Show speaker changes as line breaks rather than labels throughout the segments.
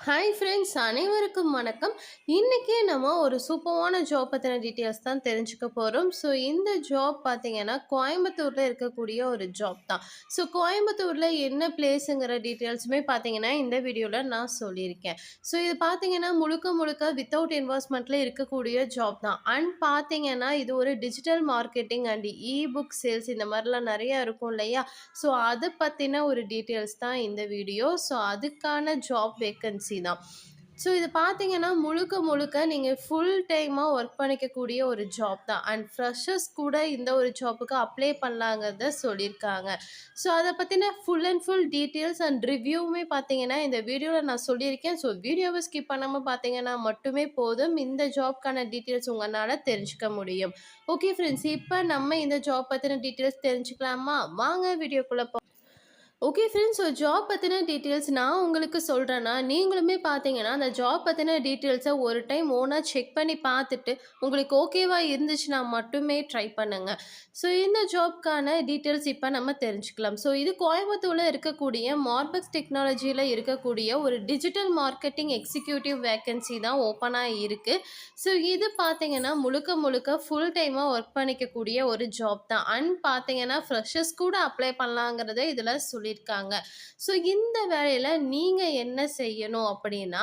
Hi friends, அனைவருக்கும் வணக்கம். இன்றைக்கி நம்ம ஒரு சூப்பரான ஜாப் பற்றின டீட்டெயில்ஸ் தான் தெரிஞ்சுக்க போகிறோம். ஸோ இந்த ஜாப் பார்த்தீங்கன்னா கோயம்புத்தூரில் இருக்கக்கூடிய ஒரு ஜாப் தான். ஸோ கோயம்புத்தூரில் என்ன பிளேஸுங்கிற டீட்டெயில்ஸுமே பார்த்தீங்கன்னா இந்த வீடியோவில் நான் சொல்லியிருக்கேன். ஸோ இது பார்த்தீங்கன்னா முழுக்க முழுக்க வித்தவுட் இன்வெஸ்ட்மெண்ட்டில் இருக்கக்கூடிய ஜாப் தான். அண்ட் பார்த்தீங்கன்னா இது ஒரு digital marketing and book sales இந்த மாதிரிலாம் நிறையா இருக்கும் இல்லையா? ஸோ அதை பற்றின ஒரு டீட்டெயில்ஸ் தான் இந்த வீடியோ. ஸோ அதுக்கான ஜாப் வேக்கன்சி தான். ஸோ இது பார்த்தீங்கன்னா முழுக்க முழுக்க நீங்கள் ஃபுல் டைமாக ஒர்க் பண்ணிக்கக்கூடிய ஒரு ஜாப் தான். அண்ட் ஃப்ரெஷர்ஸ் கூட இந்த ஒரு ஜாப்புக்கு அப்ளை பண்ணலாங்கிறத சொல்லியிருக்காங்க. ஸோ அதை பற்றின full and full details and ரிவ்யூவுமே பார்த்தீங்கன்னா இந்த வீடியோவில் நான் சொல்லியிருக்கேன். ஸோ வீடியோவை ஸ்கிப் பண்ணாமல் பார்த்தீங்கன்னா மட்டுமே போதும் இந்த ஜாப்க்கான டீட்டெயில்ஸ் உங்களால் தெரிஞ்சுக்க முடியும். ஓகே ஃப்ரெண்ட்ஸ், இப்போ நம்ம இந்த ஜாப் பற்றின டீட்டெயில்ஸ் தெரிஞ்சுக்கலாமா? வாங்க வீடியோக்குள்ளே ஓகே ஃப்ரெண்ட்ஸ், ஸோ ஜாப் பற்றின டீட்டெயில்ஸ் நான் உங்களுக்கு சொல்கிறேன்னா, நீங்களுமே பார்த்தீங்கன்னா அந்த ஜாப் பற்றின டீட்டெயில்ஸை ஒரு டைம் ஓனாக செக் பண்ணி பார்த்துட்டு உங்களுக்கு ஓகேவாக இருந்துச்சுன்னா மட்டுமே ட்ரை பண்ணுங்கள். ஸோ இந்த ஜாப்க்கான டீட்டெயில்ஸ் இப்போ நம்ம தெரிஞ்சுக்கலாம். ஸோ இது கோயம்புத்தூரில் இருக்கக்கூடிய மார்பெக்ஸ் டெக்னாலஜியில் இருக்கக்கூடிய ஒரு டிஜிட்டல் மார்க்கெட்டிங் எக்ஸிக்யூட்டிவ் வேக்கன்சி தான் ஓப்பனாக இருக்குது. ஸோ இது பார்த்தீங்கன்னா முழுக்க முழுக்க ஃபுல் டைமாக ஒர்க் பண்ணிக்கக்கூடிய ஒரு ஜாப் தான். அண்ட் பார்த்தீங்கன்னா ஃப்ரெஷர்ஸ் கூட அப்ளை பண்ணலாங்கிறத இதில் சொல்லியிருக்காங்க. ஸோ இந்த வேலையில் நீங்கள் என்ன செய்யணும் அப்படின்னா,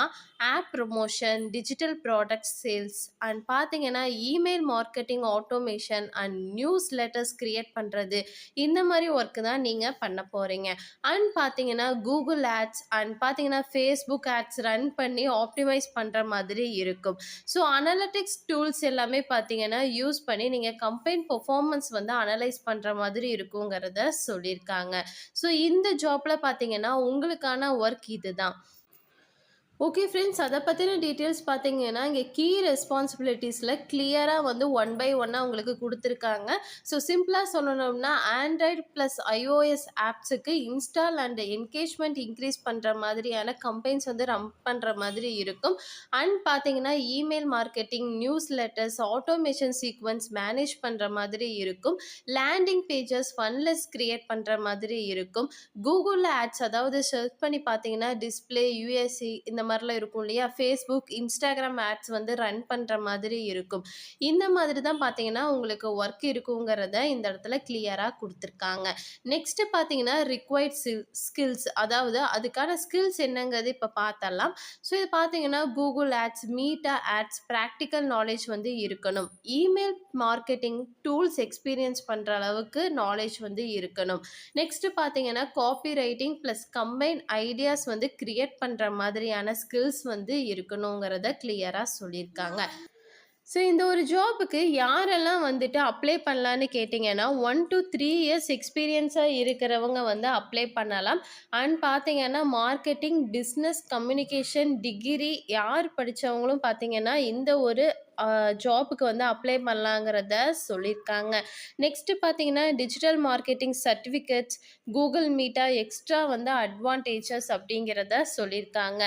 app promotion, digital product sales and பார்த்தீங்கன்னா email marketing automation and newsletters create பண்ணுறது, இந்த மாதிரி ஒர்க்கு தான் நீங்கள் பண்ண போகிறீங்க. அண்ட் பார்த்தீங்கன்னா கூகுள் ஆட்ஸ் அண்ட் பார்த்தீங்கன்னா ஃபேஸ்புக் ஆட்ஸ் ரன் பண்ணி ஆப்டிமைஸ் பண்ணுற மாதிரி இருக்கும். ஸோ அனலிட்டிக்ஸ் டூல்ஸ் எல்லாமே பார்த்தீங்கன்னா யூஸ் பண்ணி நீங்கள் கம்பெனி பெர்ஃபார்மன்ஸ் வந்து அனலைஸ் பண்ணுற மாதிரி இருக்குங்கிறத சொல்லியிருக்காங்க. ஸோ இந்த ஜாப்பில் பார்த்தீங்கன்னா உங்களுக்கான ஒர்க் இது தான். ஓகே ஃப்ரெண்ட்ஸ், அதை பற்றின டீட்டெயில்ஸ் பார்த்தீங்கன்னா இங்கே கீ ரெஸ்பான்சிபிலிட்டிஸில் கிளியராக வந்து ஒன் பை ஒன்னாக உங்களுக்கு கொடுத்துருக்காங்க. ஸோ சிம்பிளாக சொல்லணும்னா ஆண்ட்ராய்டு ப்ளஸ் iOS ஆப்ஸுக்கு இன்ஸ்டால் அண்ட் என்கேஜ்மெண்ட் இன்க்ரீஸ் பண்ணுற மாதிரியான கம்பெனிஸ் வந்து ரன் பண்ணுற மாதிரி இருக்கும். அண்ட் பார்த்தீங்கன்னா email marketing, news letters, automation sequence manage பண்ணுற மாதிரி இருக்கும். லேண்டிங் பேஜஸ், ஃபன்லெஸ் க்ரியேட் பண்ணுற மாதிரி இருக்கும். கூகுளில் ஆட்ஸ், அதாவது சர்ச் பண்ணி பார்த்தீங்கன்னா டிஸ்பிளே, யூஎஸ்சி இந்த மாதிரிலாம் இருக்கும் இல்லையா? ஃபேஸ்புக், இன்ஸ்டாகிராம் ஆட்ஸ் வந்து ரன் பண்ணுற மாதிரி இருக்கும். இந்த மாதிரி தான் பார்த்தீங்கன்னா உங்களுக்கு ஒர்க் இருக்குங்கிறத இந்த இடத்துல கிளியராக கொடுத்துருக்காங்க. நெக்ஸ்ட்டு பார்த்தீங்கன்னா ரிக்வைர்ட் ஸ்கில்ஸ், அதாவது அதுக்கான ஸ்கில்ஸ் என்னங்கிறது இப்போ பார்த்தரலாம். ஸோ இது பார்த்தீங்கன்னா Google ads, Meta ads, practical knowledge வந்து இருக்கணும். இமெயில் மார்க்கெட்டிங் டூல்ஸ் எக்ஸ்பீரியன்ஸ் பண்ணுற அளவுக்கு நாலேஜ் வந்து இருக்கணும். நெக்ஸ்ட்டு பார்த்தீங்கன்னா copywriting plus combine ideas வந்து கிரியேட் பண்ணுற மாதிரியான ஸ்கில்ஸ் வந்து இருக்கணுங்கிறத கிளியராக சொல்லியிருக்காங்க. ஸோ இந்த ஒரு ஜாபுக்கு யாரெல்லாம் வந்துட்டு அப்ளை பண்ணலான்னு கேட்டிங்கன்னா 1 to 3 இயர்ஸ் எக்ஸ்பீரியன்ஸாக இருக்கிறவங்க வந்து அப்ளை பண்ணலாம். அண்ட் பார்த்தீங்கன்னா மார்க்கெட்டிங், பிஸ்னஸ் கம்யூனிகேஷன் டிகிரி யார் படித்தவங்களும் பார்த்தீங்கன்னா இந்த ஒரு ஜாபுக்கு வந்து அப்ளை பண்ணலாங்கிறத சொல்லியிருக்காங்க. நெக்ஸ்ட்டு பார்த்தீங்கன்னா digital marketing certificates, Google meetha extra வந்து அட்வான்டேஜஸ் அப்படிங்கிறத சொல்லியிருக்காங்க.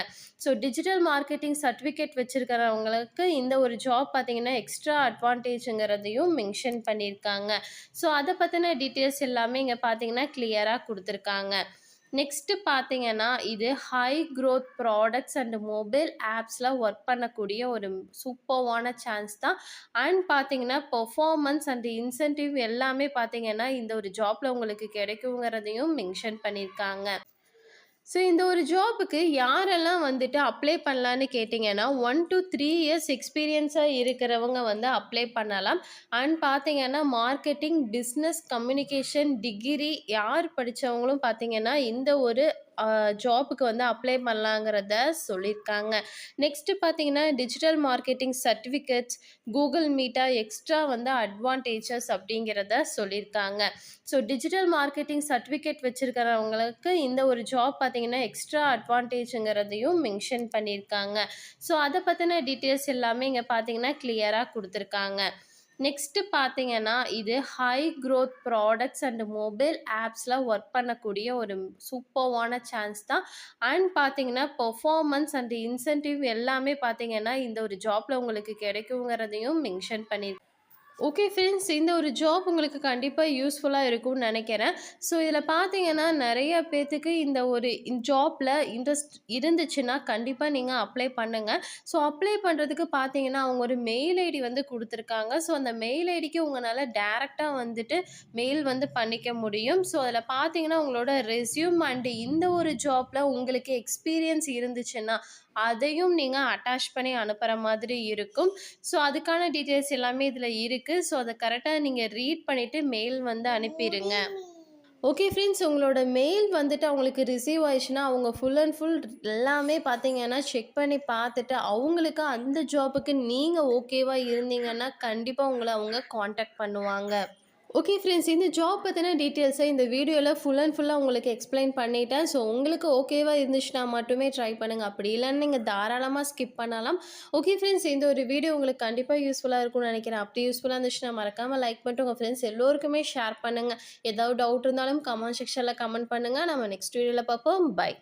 ஸோ டிஜிட்டல் மார்க்கெட்டிங் சர்டிஃபிகேட் வச்சுருக்கிறவங்களுக்கு இந்த ஒரு ஜாப் பார்த்தீங்கன்னா எக்ஸ்ட்ரா அட்வான்டேஜுங்கிறதையும் மென்ஷன் பண்ணியிருக்காங்க. ஸோ அதை பற்றின டீட்டெயில்ஸ் எல்லாமே இங்கே பார்த்தீங்கன்னா கிளியராக கொடுத்துருக்காங்க. நெக்ஸ்ட்டு பார்த்தீங்கன்னா இது high growth products and mobile ஆப்ஸில் ஒர்க் பண்ணக்கூடிய ஒரு சூப்பர்வான சான்ஸ் தான். அண்ட் பார்த்தீங்கன்னா பெர்ஃபார்மன்ஸ் அண்ட் இன்சென்டிவ் எல்லாமே பார்த்தீங்கன்னா இந்த ஒரு ஜாப்பில் உங்களுக்கு கிடைக்குங்கிறதையும் மென்ஷன் பண்ணியிருக்காங்க. ஸோ இந்த ஒரு ஜாபுக்கு யாரெல்லாம் வந்துட்டு அப்ளை பண்ணலான்னு கேட்டிங்கன்னா 1 to 3 இயர்ஸ் எக்ஸ்பீரியன்ஸாக இருக்கிறவங்க வந்து அப்ளை பண்ணலாம். அண்ட் பார்த்தீங்கன்னா மார்க்கெட்டிங், பிஸ்னஸ் கம்யூனிகேஷன் டிகிரி யார் படித்தவங்களும் பார்த்தீங்கன்னா இந்த ஒரு ஜாபுக்கு வந்து அப்ளை பண்ணலாங்கிறத சொல்லியிருக்காங்க. நெக்ஸ்ட்டு பார்த்தீங்கன்னா digital marketing certificates, Google meetha extra வந்து அட்வான்டேஜஸ் அப்படிங்கிறத சொல்லியிருக்காங்க. ஸோ டிஜிட்டல் மார்க்கெட்டிங் சர்டிஃபிகேட் வச்சுருக்கிறவங்களுக்கு இந்த ஒரு ஜாப் பார்த்தீங்கன்னா எக்ஸ்ட்ரா அட்வான்டேஜுங்கிறதையும் மென்ஷன் பண்ணியிருக்காங்க. ஸோ அதை பற்றின டீட்டெயில்ஸ் எல்லாமே இங்கே பார்த்தீங்கன்னா கிளியராக கொடுத்துருக்காங்க. நெக்ஸ்ட்டு பார்த்தீங்கன்னா இது high growth products and mobile ஆப்ஸில் ஒர்க் பண்ணக்கூடிய ஒரு சூப்பர்வான சான்ஸ் தான். அண்ட் பார்த்தீங்கன்னா பெர்ஃபார்மன்ஸ் அண்ட் இன்சென்டிவ் எல்லாமே பார்த்தீங்கன்னா இந்த ஒரு ஜாப்பில் உங்களுக்கு கிடைக்குங்கிறதையும் மென்ஷன் பண்ணியிருக்காங்க. ஓகே ஃப்ரெண்ட்ஸ், இந்த ஒரு ஜாப் உங்களுக்கு கண்டிப்பா யூஸ்ஃபுல்லா இருக்கும்னு நெனைக்கிறேன். ஸோ இதில பார்த்தீங்கன்னா, நெறைய பேத்துக்கு இந்த ஒரு ஜாப்ல இன்ட்ரெஸ்ட் இருந்துச்சுன்னா, கண்டிப்பா நீங்க அப்ளை பண்ணுங்க. ஸோ அப்ளை பண்றதுக்கு பார்த்தீங்கன்னா, அவங்க ஒரு மெயில் ஐடி வந்து குடுத்துருக்காங்க. ஸோ அந்த மெயில் ஐடிக்கு உங்கனால டைரக்ட்டா வந்துட்டு மெயில் வந்து பண்ணிக்க முடியும். ஸோ அதில பார்த்தீங்கன்னா, உங்களோட ரெஸ்யூம் அண்ட் இந்த ஒரு ஜாப்ல உங்களுக்கு எக்ஸ்பீரியன்ஸ் இருந்துச்சுன்னா, அதையும் நீங்க அட்டாச் பண்ணி அனுப்புற மாதிரி இருக்கும். ஸோ அதுக்கான டீட்டெயில்ஸ் எல்லாமே இதில இருக்கு. ஸோ அத கரெக்ட்டா நீங்க ரீட் பண்ணிட்டு மெயில் வந்து அனுப்பிருங்க. ஓகே ஃப்ரெண்ட்ஸ், உங்களோட மெயில் வந்துட்டு அவங்களுக்கு ரிசீவ் ஆயிடுச்சுன்னா, அவங்க ஃபுல் அண்ட் ஃபுல் எல்லாமே பார்த்தீங்கன்னா, செக் பண்ணி பார்த்துட்டு, அவங்களுக்கு அந்த ஜாபுக்கு நீங்க ஓகேவா இருந்தீங்கன்னா, கண்டிப்பா உங்கள அவங்க கான்டாக்ட் பண்ணுவாங்க. ஓகே ஃப்ரெண்ட்ஸ், இந்த ஜாப் பத்தின டீட்டெயில்ஸ இந்த வீடியோல ஃபுல் அண்ட் ஃபுல்லா உங்களுக்கு எக்ஸ்ப்ளைன் பண்ணிட்டேன். ஸோ உங்களுக்கு ஓகேவா இருந்துச்சுன்னா மட்டுமே ட்ரை பண்ணுங்க. அப்படி இல்லன்னு நீங்க தாராளமா ஸ்கிப் பண்ணலாம். ஓகே ஃப்ரெண்ட்ஸ், இந்த ஒரு வீடியோ உங்களுக்கு கண்டிப்பா யூஸ்ஃபுல்லா இருக்கும்னு நெனைக்கிறேன். அப்படி யூஸ்ஃபுல்லா இருந்துச்சுன்னா மறக்காம லைக் பண்ணிட்டு உங்க ஃப்ரெண்ட்ஸ் எல்லோருக்குமே ஷேர் பண்ணுங்க. ஏதாவது டவுட் இருந்தாலும் கமெண்ட் செக்ஷன்ல கமெண்ட் பண்ணுங்க. நம்ம நெக்ஸ்ட் வீடியோல பார்ப்போம். பை.